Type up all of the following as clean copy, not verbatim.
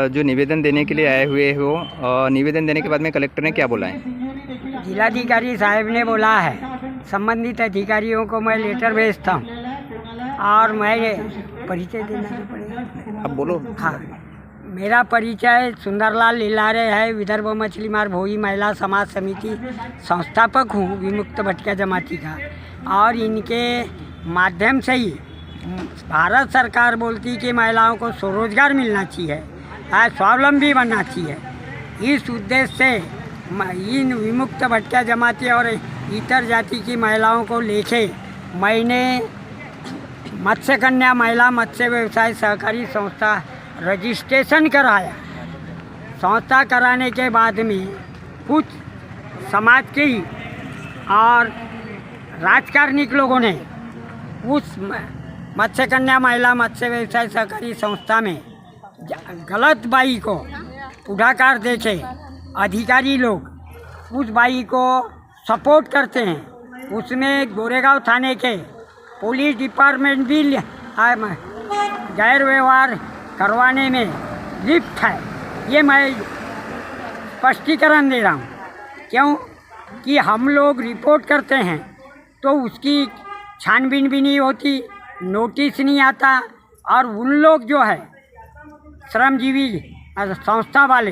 जो निवेदन देने के लिए आए हुए हो, निवेदन देने के बाद में कलेक्टर ने क्या बोला है? जिलाधिकारी साहब ने बोला है संबंधित अधिकारियों को मैं लेटर भेजता हूँ और मैं परिचय देना भी पड़ेगा। अब बोलो। हाँ, मेरा परिचय सुंदरलाल लीलारे है। विदर्भ मछली मार भोई महिला समाज समिति संस्थापक हूँ विमुक्त भटका जमाती का, और इनके माध्यम से ही भारत सरकार बोलती कि महिलाओं को स्वरोजगार मिलना चाहिए, स्वावलंबी बनना चाहिए। इस उद्देश्य से इन विमुक्त भटका जमाती और इतर जाति की महिलाओं को लेके मैंने मत्स्य कन्या महिला मत्स्य व्यवसाय सहकारी संस्था रजिस्ट्रेशन कराया। संस्था कराने के बाद में कुछ समाज के ही और राजकारणिक लोगों ने उस मत्स्य कन्या महिला मत्स्य व्यवसाय सहकारी संस्था में गलत बाई को पुढ़ाकार देके अधिकारी लोग उस बाई को सपोर्ट करते हैं। उसमें गोरेगांव थाने के पुलिस डिपार्टमेंट भी गैर व्यवहार करवाने में लिप्त है। ये मैं स्पष्टीकरण दे रहा हूँ, क्यों कि हम लोग रिपोर्ट करते हैं तो उसकी छानबीन भी नहीं होती, नोटिस नहीं आता, और उन लोग जो है श्रमजीवी संस्था वाले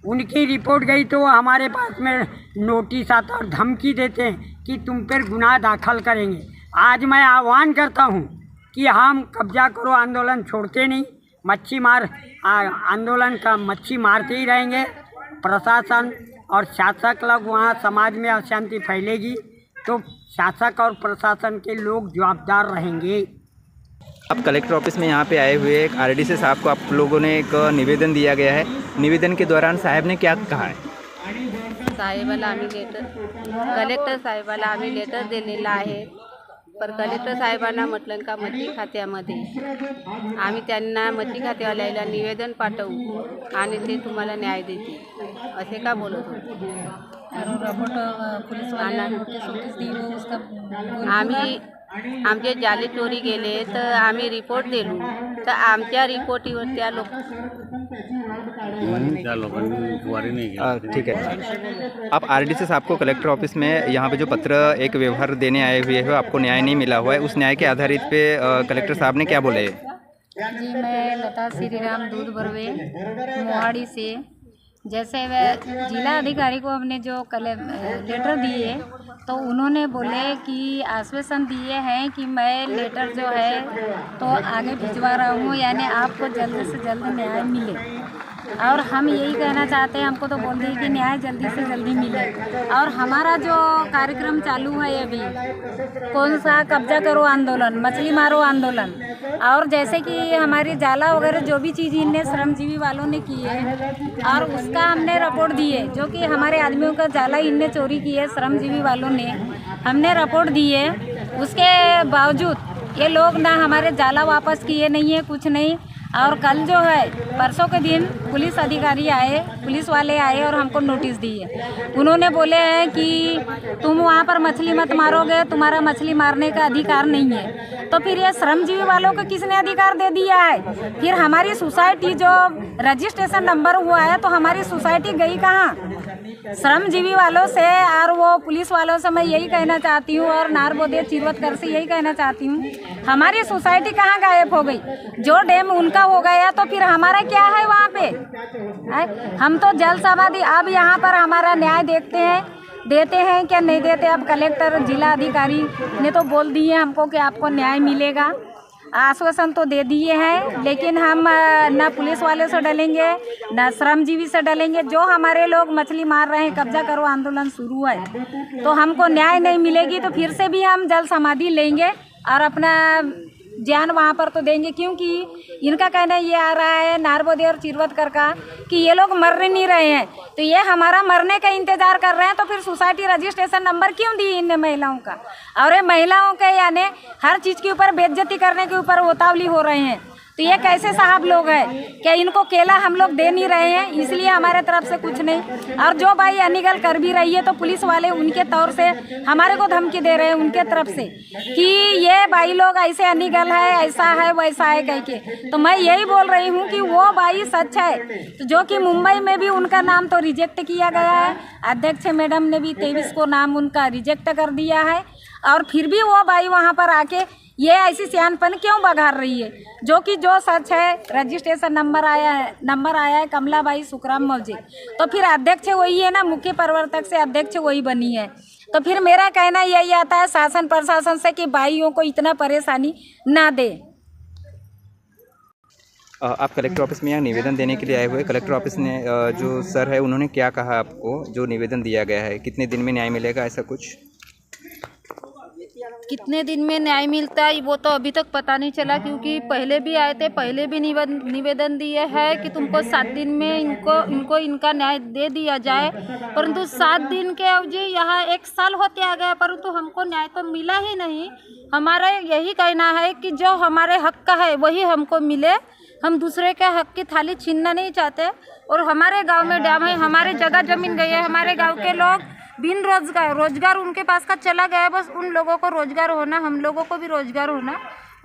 उनकी रिपोर्ट गई तो हमारे पास में नोटिस आता और धमकी देते हैं कि तुम पर गुनाह दाखिल करेंगे। आज मैं आह्वान करता हूं कि हम कब्जा करो आंदोलन छोड़ते नहीं, मच्छी मार आंदोलन का मच्छी मारते ही रहेंगे। प्रशासन और शासक लोग वहाँ समाज में अशांति फैलेगी तो शासक और प्रशासन के लोग जवाबदार रहेंगे। अब कलेक्टर ऑफिस में यहाँ पे आए हुए एक आरडीसी साहब को आप लोगों ने एक निवेदन दिया गया है। निवेदन के दौरान साहब ने क्या कहा है? कलेक्टर साहेबाला आम्ही लेटर दिलेला आहे, पर कलेक्टर साहेबांना म्हटलं का मच्छी खात्यामध्ये आम्ही त्यांना मच्छी खात्यावाल्याला निवेदन पाठवू आणि ते तुम्हाला न्याय देतील असे का बोलत होते। आम्ही आमचे जाले चोरी गेले तर आम्ही रिपोर्ट दिलो, तर आमच्या रिपोर्टीवर त्या ठीक है। आप आरडीसी साहब को कलेक्टर ऑफिस में यहाँ पे जो पत्र एक व्यवहार देने आए हुए हो, आपको न्याय नहीं मिला हुआ है, उस न्याय के आधारित पे कलेक्टर साहब ने क्या बोले? जी, मैं लता श्रीराम दूध बरवे मोहाड़ी से, जैसे वह जिला अधिकारी को हमने जो लेटर दिए तो उन्होंने बोले कि आश्वासन दिए हैं कि मैं लेटर जो है तो आगे भिजवा रहा हूँ, यानी आपको जल्द से जल्द न्याय मिले। और हम यही कहना चाहते हैं, हमको तो बोल दिए कि न्याय जल्दी से जल्दी मिले। और हमारा जो कार्यक्रम चालू है अभी, कौन सा कब्जा करो आंदोलन, मछली मारो आंदोलन, और जैसे कि हमारी जाला वगैरह जो भी चीज़ इनने श्रमजीवी वालों ने की है और उसका हमने रिपोर्ट दिए, जो कि हमारे आदमियों का जाला इनने चोरी की है श्रमजीवी वालों ने, हमने रिपोर्ट दी है। उसके बावजूद ये लोग ना हमारे जाला वापस किए नहीं है, कुछ नहीं। और कल जो है परसों के दिन पुलिस अधिकारी आए, पुलिस वाले आए और हमको नोटिस दिए। उन्होंने बोले हैं कि तुम वहाँ पर मछली मत मारोगे, तुम्हारा मछली मारने का अधिकार नहीं है। तो फिर ये श्रमजीवी वालों को किसने अधिकार दे दिया है? फिर हमारी सोसाइटी जो रजिस्ट्रेशन नंबर हुआ है तो हमारी सोसाइटी गई कहाँ? श्रमजीवी वालों से और वो पुलिस वालों से मैं यही कहना चाहती हूँ, और नारबोदे चिरवतकर से यही कहना चाहती हूँ, हमारी सोसाइटी कहाँ गायब हो गई? जो डैम उनका हो गया तो फिर हमारा क्या है वहाँ पे? हम तो जल समाधि अब यहाँ पर हमारा न्याय देते हैं क्या नहीं देते? अब कलेक्टर जिला अधिकारी ने तो बोल दिए हमको कि आपको न्याय मिलेगा, आश्वासन तो दे दिए हैं, लेकिन हम ना पुलिस वाले से डलेंगे ना श्रमजीवी से डलेंगे। जो हमारे लोग मछली मार रहे हैं, कब्जा करो आंदोलन शुरू है, तो हमको न्याय नहीं मिलेगी तो फिर से भी हम जल समाधि लेंगे और अपना जान वहाँ पर तो देंगे, क्योंकि इनका कहना ये आ रहा है नारबोदे और चिरवतकर का कि ये लोग मर नहीं रहे हैं, तो ये हमारा मरने का इंतजार कर रहे हैं, तो फिर सोसाइटी रजिस्ट्रेशन नंबर क्यों दी इन महिलाओं का? और ये महिलाओं के यानी हर चीज़ के ऊपर बेइज्जती करने के ऊपर उतावली हो रहे हैं, तो ये कैसे साहब लोग हैं? क्या इनको केला हम लोग दे नहीं रहे हैं? इसलिए हमारे तरफ से कुछ नहीं। और जो भाई अनिगल कर भी रही है तो पुलिस वाले उनके तौर से हमारे को धमकी दे रहे हैं उनके तरफ से कि ये भाई लोग ऐसे अनिगल है, ऐसा है, वैसा है कह के। तो मैं यही बोल रही हूँ कि वो भाई सच है, तो जो कि मुंबई में भी उनका नाम तो रिजेक्ट किया गया है, अध्यक्ष मैडम ने भी 23 को नाम उनका रिजेक्ट कर दिया है, और फिर भी वो भाई वहाँ पर आके ये ऐसी सियानपन क्यों बघार रही है? जो कि जो सच है, रजिस्ट्रेशन नंबर आया है कमलाबाई सुखराम मौजे, तो फिर अध्यक्ष वही है ना, मुख्य प्रवर्तक से अध्यक्ष वही बनी है। तो फिर मेरा कहना यही आता है शासन प्रशासन से कि भाइयों को इतना परेशानी ना दे। आप कलेक्टर ऑफिस में यहाँ निवेदन देने के लिए आए हुए, कलेक्टर ऑफिस ने जो सर है उन्होंने क्या कहा आपको? जो निवेदन दिया गया है कितने दिन में न्याय मिलेगा, ऐसा कुछ? कितने दिन में न्याय मिलता है वो तो अभी तक पता नहीं चला, क्योंकि पहले भी आए थे, पहले भी निवेदन दिए है कि तुमको 7 दिन में इनको इनका न्याय दे दिया जाए, परंतु 7 दिन के अवधि यहाँ 1 साल होते आ गया, परंतु हमको न्याय तो मिला ही नहीं। हमारा यही कहना है कि जो हमारे हक का है वही हमको मिले, हम दूसरे के हक की थाली छीनना नहीं चाहते। और हमारे गाँव में डैम है, हमारे जगह जमीन गई है, हमारे गाँव के लोग बिन रोजगार उनके पास का चला गया, बस उन लोगों को रोजगार होना, हम लोगों को भी रोजगार होना।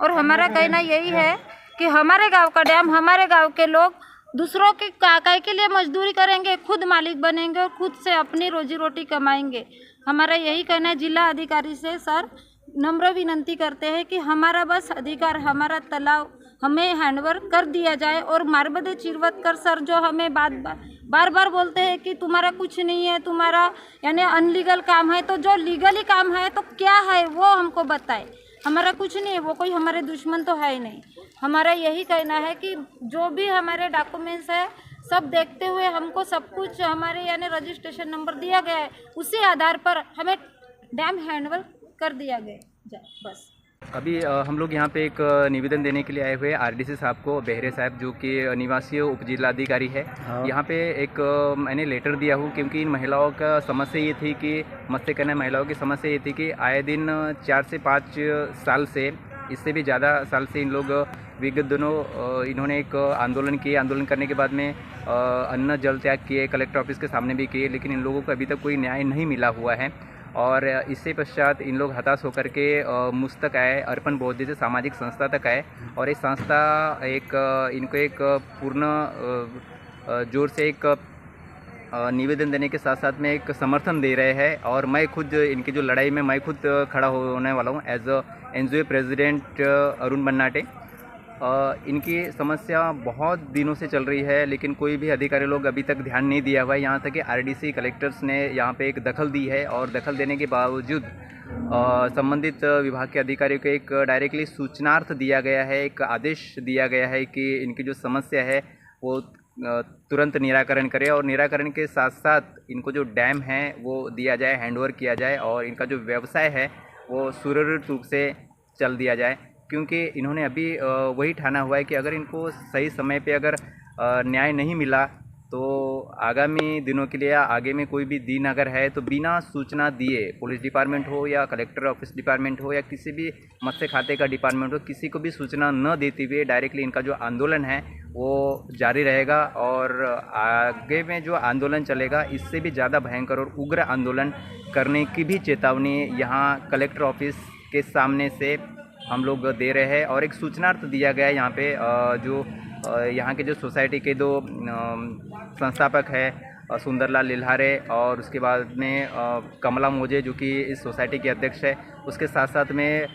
और हमारा कहना यही है कि हमारे गांव का डैम, हमारे गांव के लोग दूसरों के काय के लिए मजदूरी करेंगे, खुद मालिक बनेंगे और खुद से अपनी रोजी रोटी कमाएंगे। हमारा यही कहना है। जिला अधिकारी से सर नम्र विनती करते हैं कि हमारा बस अधिकार, हमारा तालाब हमें हैंडओवर कर दिया जाए। और मारबदे चिरवतकर सर जो हमें बार बार बोलते हैं कि तुम्हारा कुछ नहीं है, तुम्हारा यानी अनलीगल काम है, तो जो लीगली काम है तो क्या है वो हमको बताए। हमारा कुछ नहीं है, वो कोई हमारे दुश्मन तो है ही नहीं। हमारा यही कहना है कि जो भी हमारे डॉक्यूमेंट्स है सब देखते हुए हमको सब कुछ हमारे यानी रजिस्ट्रेशन नंबर दिया गया है, उसी आधार पर हमें डैम हैंडओवर कर दिया गया जाए बस। अभी हम लोग यहाँ पे एक निवेदन देने के लिए आए हुए हैं आरडीसी साहब को, बेहरे साहब जो कि निवासी उप जिलाधिकारी है। यहाँ पे एक मैंने लेटर दिया हूँ, क्योंकि इन महिलाओं का समस्या ये थी कि मत्स्य करने महिलाओं की समस्या ये थी कि आए दिन 4 से 5 साल से, इससे भी ज़्यादा साल से इन लोग विगत दिनों इन्होंने एक आंदोलन किए। आंदोलन करने के बाद में अन्न जल त्याग किए, कलेक्टर ऑफिस के सामने भी किए, लेकिन इन लोगों को अभी तक कोई न्याय नहीं मिला हुआ है। और इससे पश्चात इन लोग हताश होकर के मुझ तक आए, अर्पण बौद्ध जैसे सामाजिक संस्था तक आए। और ये संस्था इनको एक पूर्ण जोर से एक निवेदन देने के साथ साथ में एक समर्थन दे रहे हैं। और मैं खुद इनकी जो लड़ाई में मैं खुद खड़ा होने वाला हूँ एज एनजीओ प्रेसिडेंट अरुण बन्नाटे। इनकी समस्या बहुत दिनों से चल रही है, लेकिन कोई भी अधिकारी लोग अभी तक ध्यान नहीं दिया हुआ है। यहाँ तक कि आरडीसी कलेक्टर्स ने यहाँ पे एक दखल दी है, और दखल देने के बावजूद संबंधित विभाग के अधिकारियों को एक डायरेक्टली सूचनार्थ दिया गया है, एक आदेश दिया गया है कि इनकी जो समस्या है वो तुरंत निराकरण करें, और निराकरण के साथ साथ इनको जो डैम है वो दिया जाए, हैंडओवर किया जाए, और इनका जो व्यवसाय है वो सुरक्षित रूप से चल दिया जाए। क्योंकि इन्होंने अभी वही ठाना हुआ है कि अगर इनको सही समय पे अगर न्याय नहीं मिला तो आगामी दिनों के लिए आगे में कोई भी दिन अगर है तो बिना सूचना दिए, पुलिस डिपार्टमेंट हो या कलेक्टर ऑफिस डिपार्टमेंट हो या किसी भी मत्स्य खाते का डिपार्टमेंट हो, किसी को भी सूचना न देते हुए डायरेक्टली इनका जो आंदोलन है वो जारी रहेगा। और आगे में जो आंदोलन चलेगा इससे भी ज़्यादा भयंकर और उग्र आंदोलन करने की भी चेतावनी यहाँ कलेक्टर ऑफिस के सामने से हम लोग दे रहे हैं। और एक सूचनार्थ दिया गया है यहाँ पे, जो यहाँ के जो सोसाइटी के 2 संस्थापक है सुंदरलाल लिल्हारे और उसके बाद में कमला मोजे जो कि इस सोसाइटी के अध्यक्ष है, उसके साथ साथ में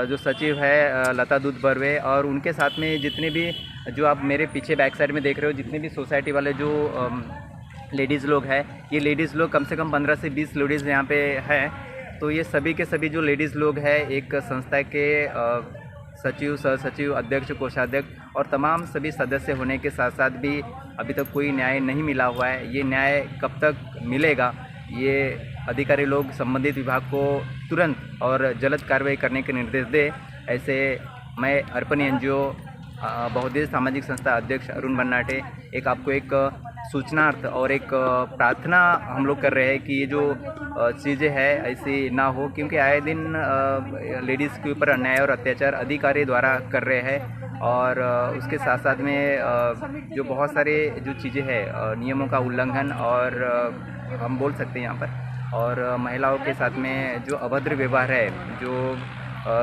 जो सचिव है लता दूध बर्वे, और उनके साथ में जितने भी जो आप मेरे पीछे बैक साइड में देख रहे हो जितने भी सोसाइटी वाले जो लेडीज़ लोग हैं, ये लेडीज़ लोग कम से कम 15 से 20 लेडीज़ यहाँ पे हैं। तो ये सभी के सभी जो लेडीज़ लोग हैं एक संस्था के सचिव, सह सचिव, अध्यक्ष, कोषाध्यक्ष और तमाम सभी सदस्य होने के साथ साथ भी अभी तक कोई न्याय नहीं मिला हुआ है। ये न्याय कब तक मिलेगा, ये अधिकारी लोग संबंधित विभाग को तुरंत और जल्द कार्रवाई करने के निर्देश दे, ऐसे मैं अर्पण NGO बहुउद्देश्य सामाजिक संस्था अध्यक्ष अरुण बन्नाटे एक आपको एक सूचनार्थ और एक प्रार्थना हम लोग कर रहे हैं कि ये जो चीज़ें हैं ऐसी ना हो, क्योंकि आए दिन लेडीज़ के ऊपर अन्याय और अत्याचार अधिकारी द्वारा कर रहे हैं। और उसके साथ साथ में जो बहुत सारे जो चीज़ें हैं नियमों का उल्लंघन और हम बोल सकते हैं यहाँ पर, और महिलाओं के साथ में जो अभद्र व्यवहार है, जो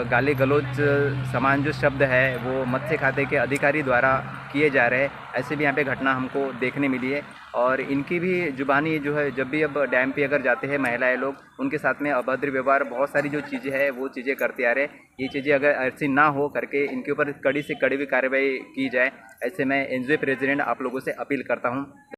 गाली गलौज समान जो शब्द है वो मत्स्य खाते के अधिकारी द्वारा किए जा रहे हैं, ऐसे भी यहाँ पे घटना हमको देखने मिली है। और इनकी भी जुबानी जो है, जब भी अब डैम पे अगर जाते हैं महिलाएं लोग, उनके साथ में अभद्र व्यवहार बहुत सारी जो चीज़ें हैं वो चीज़ें करते आ रहे हैं। ये चीज़ें अगर ऐसी ना हो करके इनके ऊपर कड़ी से कड़ी भी कार्रवाई की जाए, ऐसे मैं NGO प्रेसिडेंट आप लोगों से अपील करता हूँ।